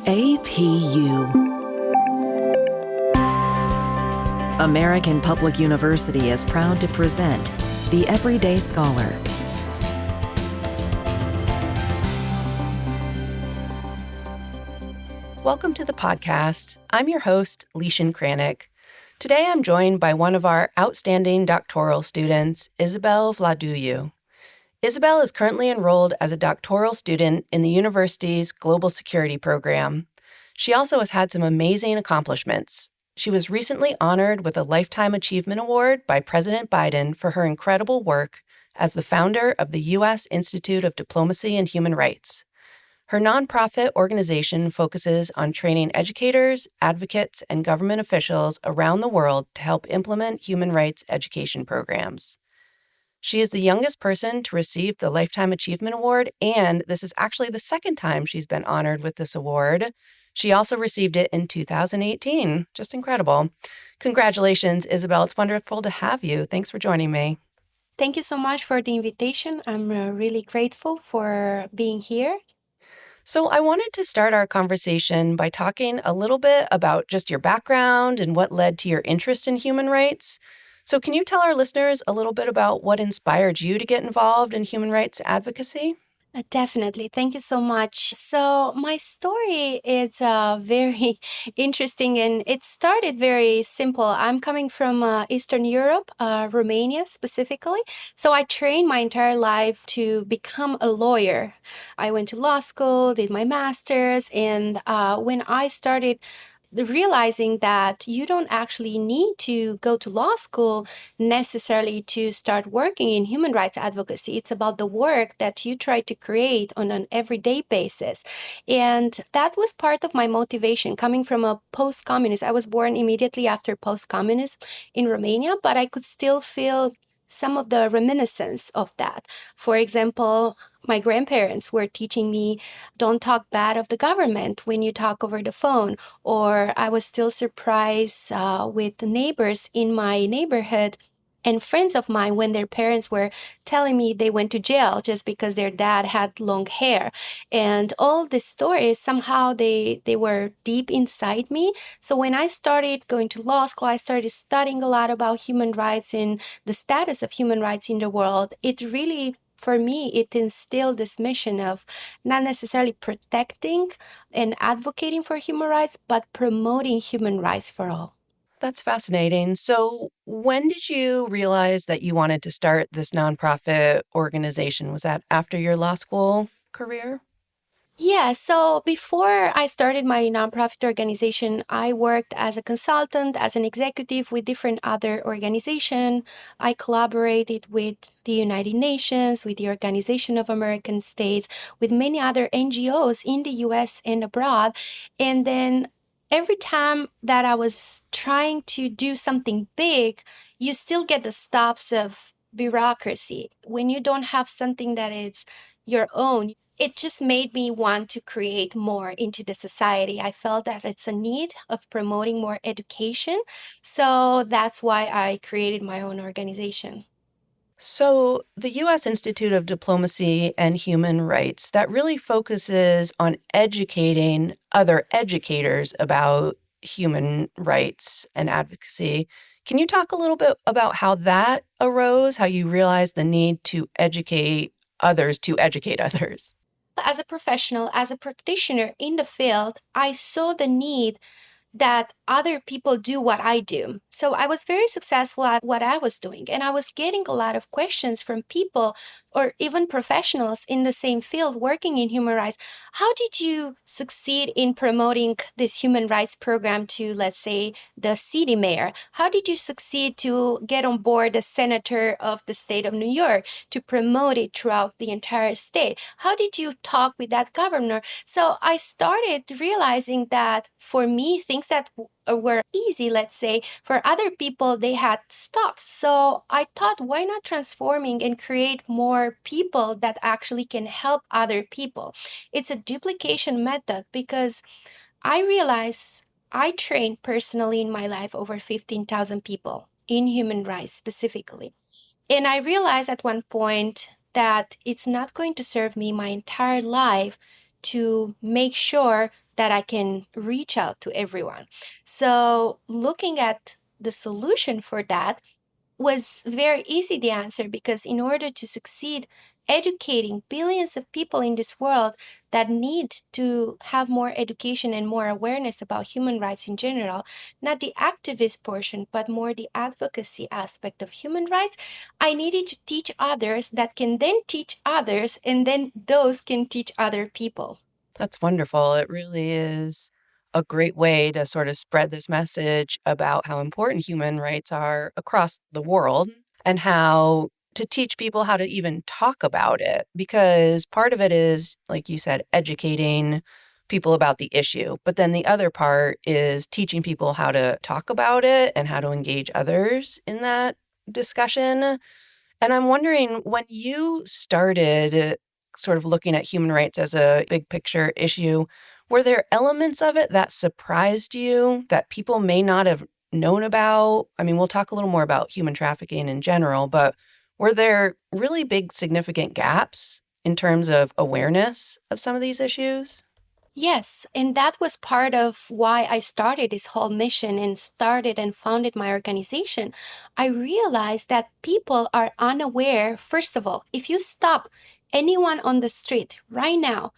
APU. American Public University is proud to present The Everyday Scholar. Welcome to the podcast. I'm your host, Leishan Kranick. Today I'm joined by one of our outstanding doctoral students, Isabel Vladuyu. Isabel is currently enrolled as a doctoral student in the university's Global Security program. She also has had some amazing accomplishments. She was recently honored with a Lifetime Achievement Award by President Biden for her incredible work as the founder of the U.S. Institute of Diplomacy and Human Rights. Her nonprofit organization focuses on training educators, advocates, and government officials around the world to help implement human rights education programs. She is the youngest person to receive the Lifetime Achievement Award, and this is actually the second time she's been honored with this award. She also received it in 2018. Just incredible. Congratulations, Isabel. It's wonderful to have you. Thanks for joining me. Thank you so much for the invitation. I'm really grateful for being here. So I wanted to start our conversation by talking a little bit about just your background and what led to your interest in human rights. So can you tell our listeners a little bit about what inspired you to get involved in human rights advocacy? Definitely. Thank you so much. So my story is very interesting, and it started very simple. I'm coming from Eastern Europe, Romania specifically. So I trained my entire life to become a lawyer. I went to law school, did my master's, and when I started realizing that you don't actually need to go to law school necessarily to start working in human rights advocacy. It's about the work that you try to create on an everyday basis. And that was part of my motivation coming from a post-communist. I was born immediately after post-communism in Romania, but I could still feel some of the reminiscence of that. For example, my grandparents were teaching me, don't talk bad of the government when you talk over the phone. Or I was still surprised with the neighbors in my neighborhood and friends of mine when their parents were telling me they went to jail just because their dad had long hair. And all these stories, somehow they were deep inside me. So when I started going to law school, I started studying a lot about human rights and the status of human rights in the world. It really, for me, it instilled this mission of not necessarily protecting and advocating for human rights, but promoting human rights for all. That's fascinating. So when did you realize that you wanted to start this nonprofit organization? Was that after your law school career? Yeah, so before I started my nonprofit organization, I worked as a consultant, as an executive with different other organizations. I collaborated with the United Nations, with the Organization of American States, with many other NGOs in the US and abroad. And then every time that I was trying to do something big, you still get the stops of bureaucracy. When you don't have something that is your own, it just made me want to create more into the society. I felt that it's a need of promoting more education. So that's why I created my own organization. So the U.S. Institute of Diplomacy and Human Rights, that really focuses on educating other educators about human rights and advocacy. Can you talk a little bit about how that arose, how you realized the need to educate others to educate others? As a professional, as a practitioner in the field, I saw the need that other people do what I do. So I was very successful at what I was doing, and I was getting a lot of questions from people or even professionals in the same field working in human rights. How did you succeed in promoting this human rights program to, let's say, the city mayor? How did you succeed to get on board the senator of the state of New York to promote it throughout the entire state? How did you talk with that governor? So I started realizing that for me, things that were easy, let's say, for other people, they had stops. So I thought, why not transforming and create more people that actually can help other people? It's a duplication method because I realized I trained personally in my life over 15,000 people in human rights specifically. And I realized at one point that it's not going to serve me my entire life to make sure that I can reach out to everyone. So looking at the solution for that was very easy, the answer, because in order to succeed educating billions of people in this world that need to have more education and more awareness about human rights in general, not the activist portion, but more the advocacy aspect of human rights, I needed to teach others that can then teach others, and then those can teach other people. That's wonderful. It really is a great way to sort of spread this message about how important human rights are across the world and how to teach people how to even talk about it. Because part of it is, like you said, educating people about the issue. But then the other part is teaching people how to talk about it and how to engage others in that discussion. And I'm wondering, when you started sort of looking at human rights as a big picture issue, were there elements of it that surprised you that people may not have known about? I mean, we'll talk a little more about human trafficking in general, but were there really big significant gaps in terms of awareness of some of these issues? Yes, and that was part of why I started this whole mission and started and founded my organization. I realized that people are unaware. First of all, if you stop anyone on the street right now,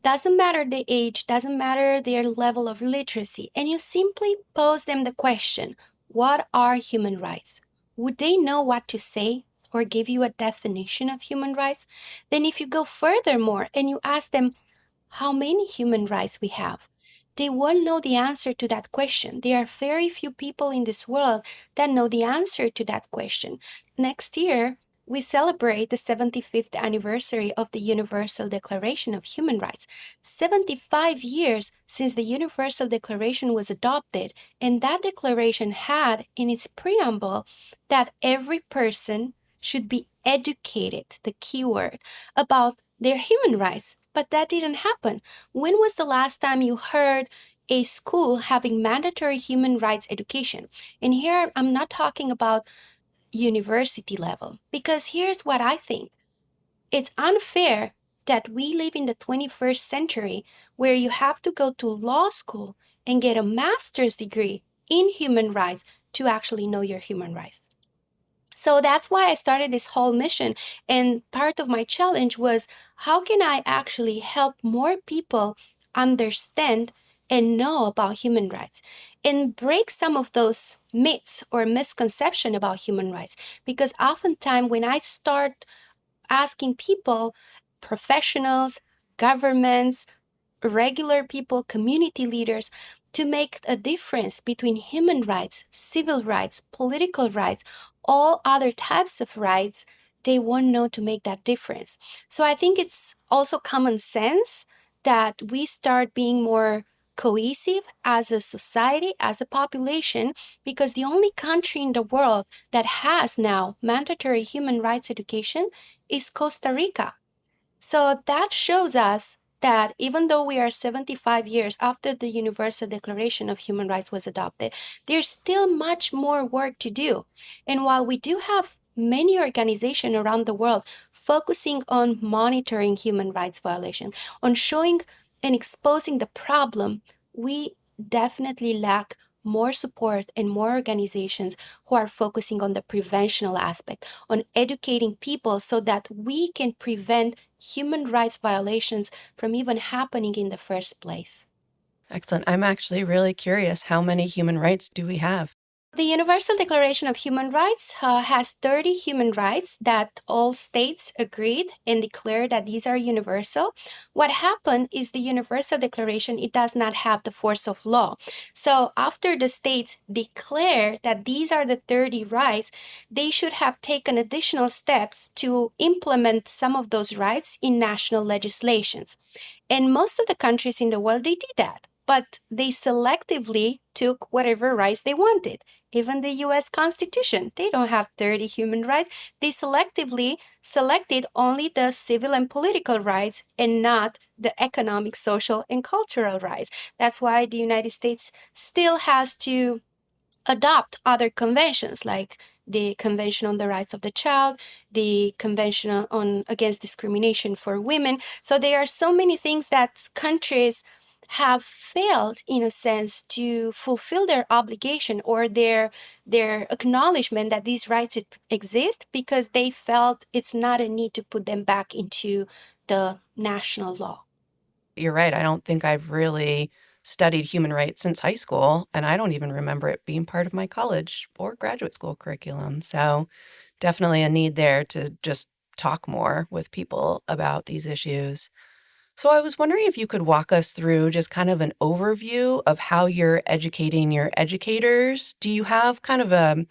doesn't matter the age, doesn't matter their level of literacy, and you simply pose them the question, what are human rights? Would they know what to say or give you a definition of human rights? Then if you go furthermore and you ask them, how many human rights we have? They won't know the answer to that question. There are very few people in this world that know the answer to that question. Next year, we celebrate the 75th anniversary of the Universal Declaration of Human Rights. 75 years since the Universal Declaration was adopted, and that declaration had in its preamble that every person should be educated, the key word, about their human rights. But that didn't happen. When was the last time you heard a school having mandatory human rights education? And here I'm not talking about university level, because here's what I think. It's unfair that we live in the 21st century where you have to go to law school and get a master's degree in human rights to actually know your human rights. So that's why I started this whole mission. And part of my challenge was, how can I actually help more people understand and know about human rights and break some of those myths or misconception about human rights? Because oftentimes when I start asking people, professionals, governments, regular people, community leaders, to make a difference between human rights, civil rights, political rights, all other types of rights, they won't know to make that difference. So I think it's also common sense that we start being more cohesive as a society, as a population, because the only country in the world that has now mandatory human rights education is Costa Rica. So that shows us that even though we are 75 years after the Universal Declaration of Human Rights was adopted, there's still much more work to do. And while we do have many organizations around the world focusing on monitoring human rights violations, on showing and exposing the problem, we definitely lack more support and more organizations who are focusing on the preventional aspect, on educating people so that we can prevent human rights violations from even happening in the first place. Excellent. I'm actually really curious, how many human rights do we have? The Universal Declaration of Human Rights has 30 human rights that all states agreed and declared that these are universal. What happened is the Universal Declaration, it does not have the force of law. So after the states declare that these are the 30 rights, they should have taken additional steps to implement some of those rights in national legislations. And most of the countries in the world, they did that, but they selectively took whatever rights they wanted. Even the US Constitution, they don't have 30 human rights. They selectively selected only the civil and political rights and not the economic, social, and cultural rights. That's why the United States still has to adopt other conventions like the Convention on the Rights of the Child, the Convention on Against Discrimination for Women. So there are so many things that countries have failed, in a sense, to fulfill their obligation or their acknowledgement that these rights exist because they felt it's not a need to put them back into the national law. You're right. I don't think I've really studied human rights since high school, and I don't even remember it being part of my college or graduate school curriculum. So definitely a need there to just talk more with people about these issues. So I was wondering if you could walk us through just kind of an overview of how you're educating your educators. Do you have kind of a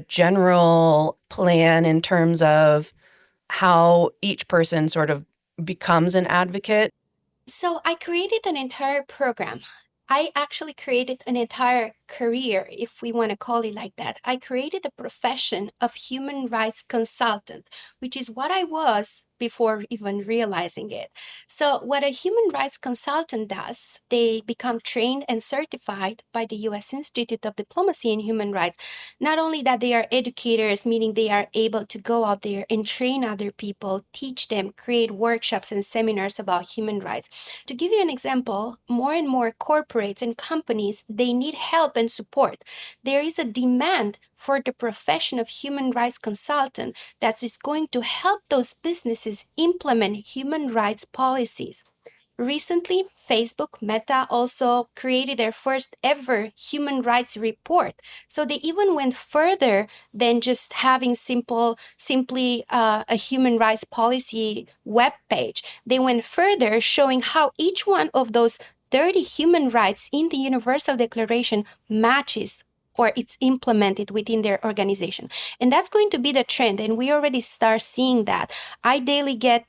general plan in terms of how each person sort of becomes an advocate? So I created an entire program. I actually created an entire career, if we want to call it like that. I created the profession of human rights consultant, which is what I was before even realizing it. So what a human rights consultant does, they become trained and certified by the U.S. Institute of Diplomacy and Human Rights. Not only that, they are educators, meaning they are able to go out there and train other people, teach them, create workshops and seminars about human rights. To give you an example, more and more corporates and companies, they need help and support. There is a demand for the profession of human rights consultant that is going to help those businesses implement human rights policies. Recently, Facebook, Meta also created their first ever human rights report. So they even went further than just having simply a human rights policy web page. They went further, showing how each one of those 30 human rights in the Universal Declaration matches or it's implemented within their organization. And that's going to be the trend. And we already start seeing that. I daily get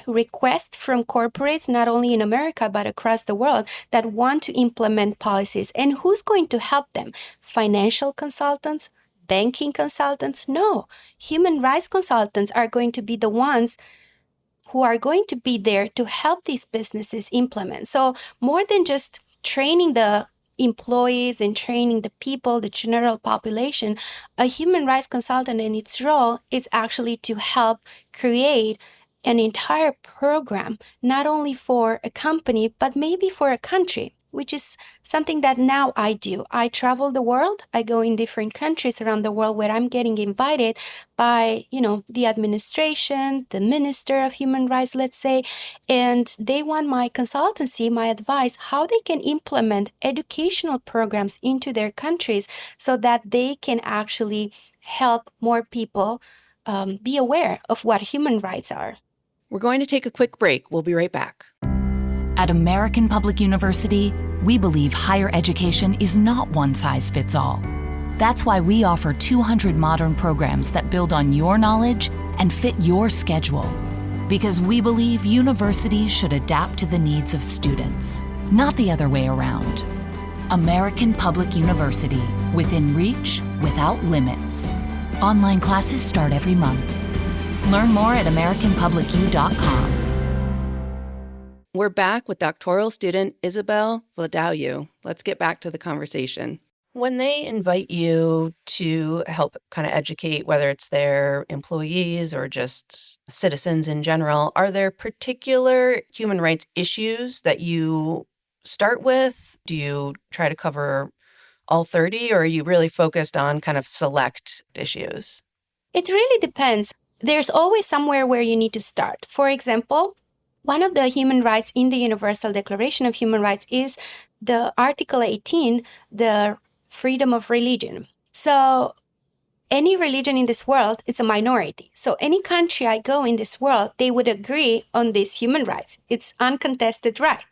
requests from corporates, not only in America, but across the world, that want to implement policies. And who's going to help them? Financial consultants? Banking consultants? No. Human rights consultants are going to be the ones who are going to be there to help these businesses implement. So more than just training the employees and training the people, the general population, a human rights consultant and its role is actually to help create an entire program, not only for a company, but maybe for a country, which is something that now I do. I travel the world. I go in different countries around the world where I'm getting invited by, the administration, the minister of human rights, let's say, and they want my consultancy, my advice, how they can implement educational programs into their countries so that they can actually help more people be aware of what human rights are. We're going to take a quick break. We'll be right back. At American Public University, we believe higher education is not one size fits all. That's why we offer 200 modern programs that build on your knowledge and fit your schedule. Because we believe universities should adapt to the needs of students, not the other way around. American Public University, within reach, without limits. Online classes start every month. Learn more at AmericanPublicU.com. We're back with doctoral student Isabel Vladauiu. Let's get back to the conversation. When they invite you to help kind of educate, whether it's their employees or just citizens in general, are there particular human rights issues that you start with? Do you try to cover all 30, or are you really focused on kind of select issues? It really depends. There's always somewhere where you need to start. For example, one of the human rights in the Universal Declaration of Human Rights is the Article 18, the freedom of religion. So any religion in this world, it's a minority. So any country I go in this world, they would agree on these human rights. It's uncontested right.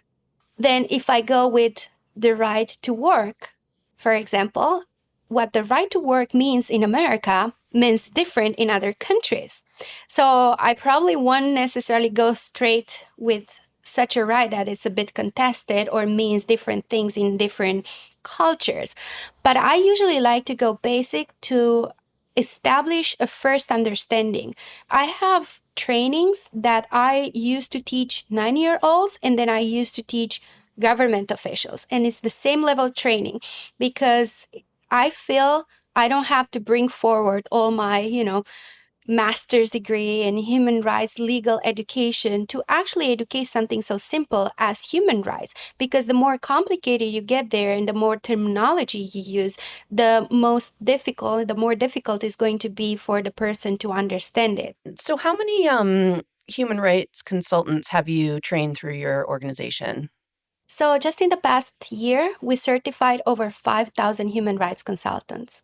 Then if I go with the right to work, for example, what the right to work means in America means different in other countries. So I probably won't necessarily go straight with such a right that it's a bit contested or means different things in different cultures. But I usually like to go basic to establish a first understanding. I have trainings that I used to teach 9-year-olds and then I used to teach government officials. And it's the same level training because I feel I don't have to bring forward all my, master's degree in human rights legal education to actually educate something so simple as human rights. Because the more complicated you get there and the more terminology you use, the more difficult it's going to be for the person to understand it. So how many human rights consultants have you trained through your organization? So just in the past year, we certified over 5,000 human rights consultants.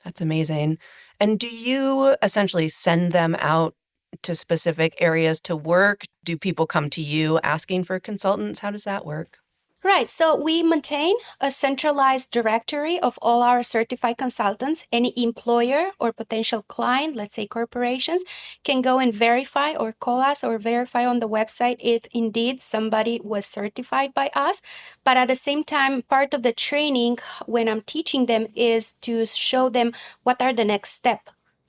That's amazing. And do you essentially send them out to specific areas to work? Do people come to you asking for consultants? How does that work? Right, so we maintain a centralized directory of all our certified consultants. Any employer or potential client, let's say corporations, can go and verify or call us or verify on the website if indeed somebody was certified by us. But at the same time, part of the training when I'm teaching them is to show them what are the next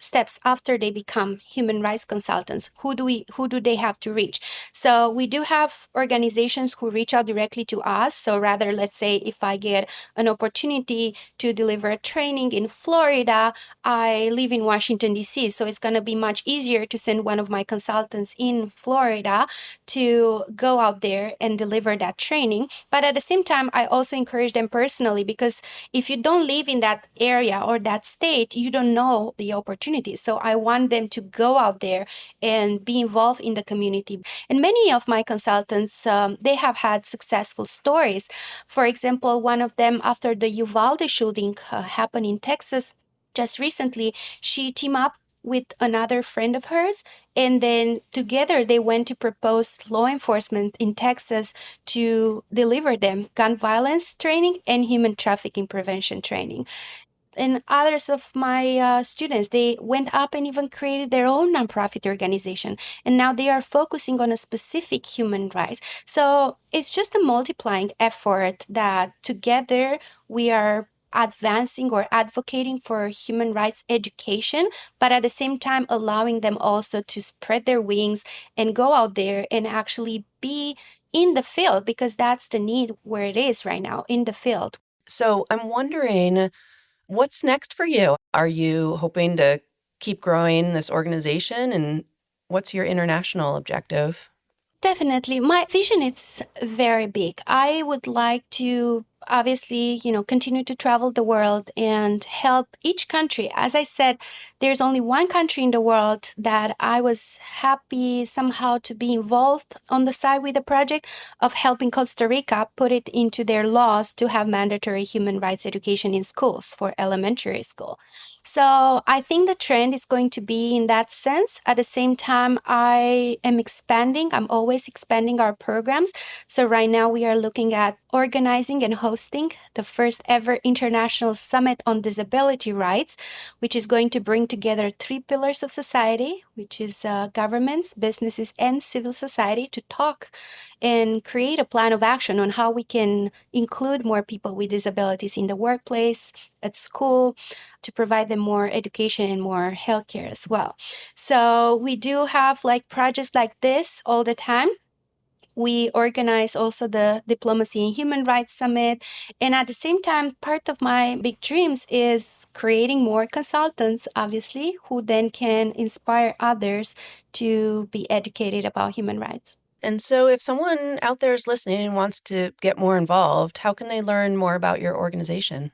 steps after they become human rights consultants. Who do they have to reach? So we do have organizations who reach out directly to us. So rather, let's say if I get an opportunity to deliver a training in Florida, I live in Washington, D.C. So it's going to be much easier to send one of my consultants in Florida to go out there and deliver that training. But at the same time, I also encourage them personally, because if you don't live in that area or that state, you don't know the opportunities. So I want them to go out there and be involved in the community. And many of my consultants, they have had successful stories. For example, one of them, after the Uvalde shooting happened in Texas just recently, she teamed up with another friend of hers, and then together they went to propose law enforcement in Texas to deliver them gun violence training and human trafficking prevention training. And others of my students, they went up and even created their own nonprofit organization. And now they are focusing on a specific human rights. So it's just a multiplying effort that together we are advancing or advocating for human rights education, but at the same time allowing them also to spread their wings and go out there and actually be in the field, because that's the need where it is right now, in the field. So I'm wondering, what's next for you? Are you hoping to keep growing this organization? And what's your international objective? Definitely. My vision is very big. I would like to obviously, continue to travel the world and help each country. As I said, there's only one country in the world that I was happy somehow to be involved on the side with the project of helping Costa Rica put it into their laws to have mandatory human rights education in schools for elementary school. So I think the trend is going to be in that sense. At the same time, I am expanding. I'm always expanding our programs. So right now we are looking at organizing and hosting the first ever international summit on disability rights, which is going to bring together three pillars of society, which is governments, businesses, and civil society, to talk and create a plan of action on how we can include more people with disabilities in the workplace, at school, to provide them more education and more healthcare as well. So we do have projects like this all the time. We organize also the Diplomacy and Human Rights Summit. And at the same time, part of my big dreams is creating more consultants, obviously, who then can inspire others to be educated about human rights. And so if someone out there is listening and wants to get more involved, how can they learn more about your organization?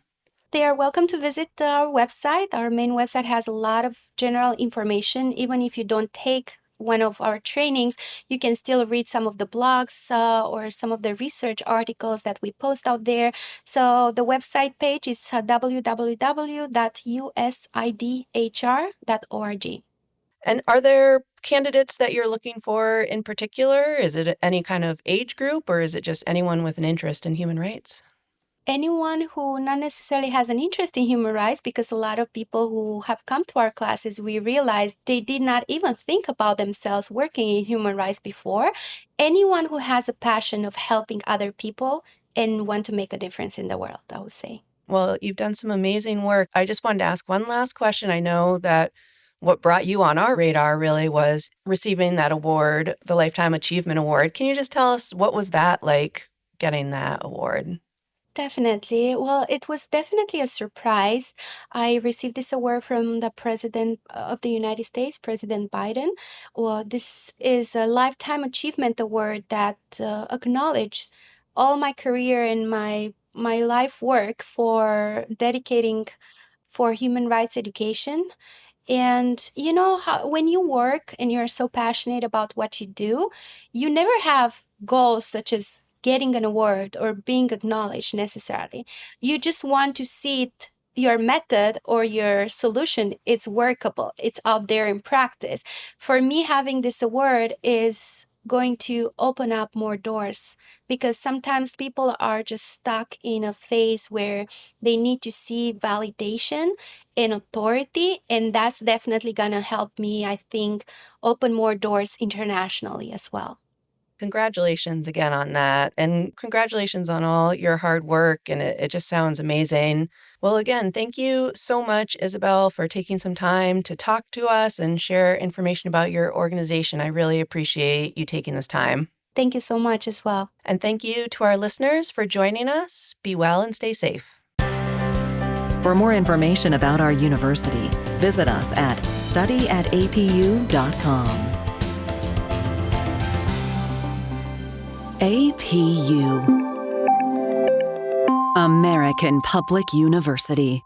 They are welcome to visit our website. Our main website has a lot of general information. Even if you don't take one of our trainings, you can still read some of the blogs or some of the research articles that we post out there. So the website page is www.usidhr.org. And are there candidates that you're looking for in particular? Is it any kind of age group, or is it just anyone with an interest in human rights? Anyone who not necessarily has an interest in human rights, because a lot of people who have come to our classes, we realized they did not even think about themselves working in human rights before. Anyone who has a passion of helping other people and want to make a difference in the world, I would say. Well, you've done some amazing work. I just wanted to ask one last question. I know that what brought you on our radar really was receiving that award, the Lifetime Achievement Award. Can you just tell us what was that like, getting that award? Definitely. Well, it was definitely a surprise. I received this award from the President of the United States, President Biden. Well, this is a Lifetime Achievement Award that acknowledges all my career and my life work for dedicating for human rights education. And you know how when you work and you're so passionate about what you do, you never have goals such as getting an award or being acknowledged necessarily. You just want to see it, your method or your solution, it's workable, it's out there in practice. For me, having this award is going to open up more doors because sometimes people are just stuck in a phase where they need to see validation and authority, and that's definitely gonna help me, I think, open more doors internationally as well. Congratulations again on that. And congratulations on all your hard work. And it just sounds amazing. Well, again, thank you so much, Isabel, for taking some time to talk to us and share information about your organization. I really appreciate you taking this time. Thank you so much as well. And thank you to our listeners for joining us. Be well and stay safe. For more information about our university, visit us at studyatapu.com. APU, American Public University.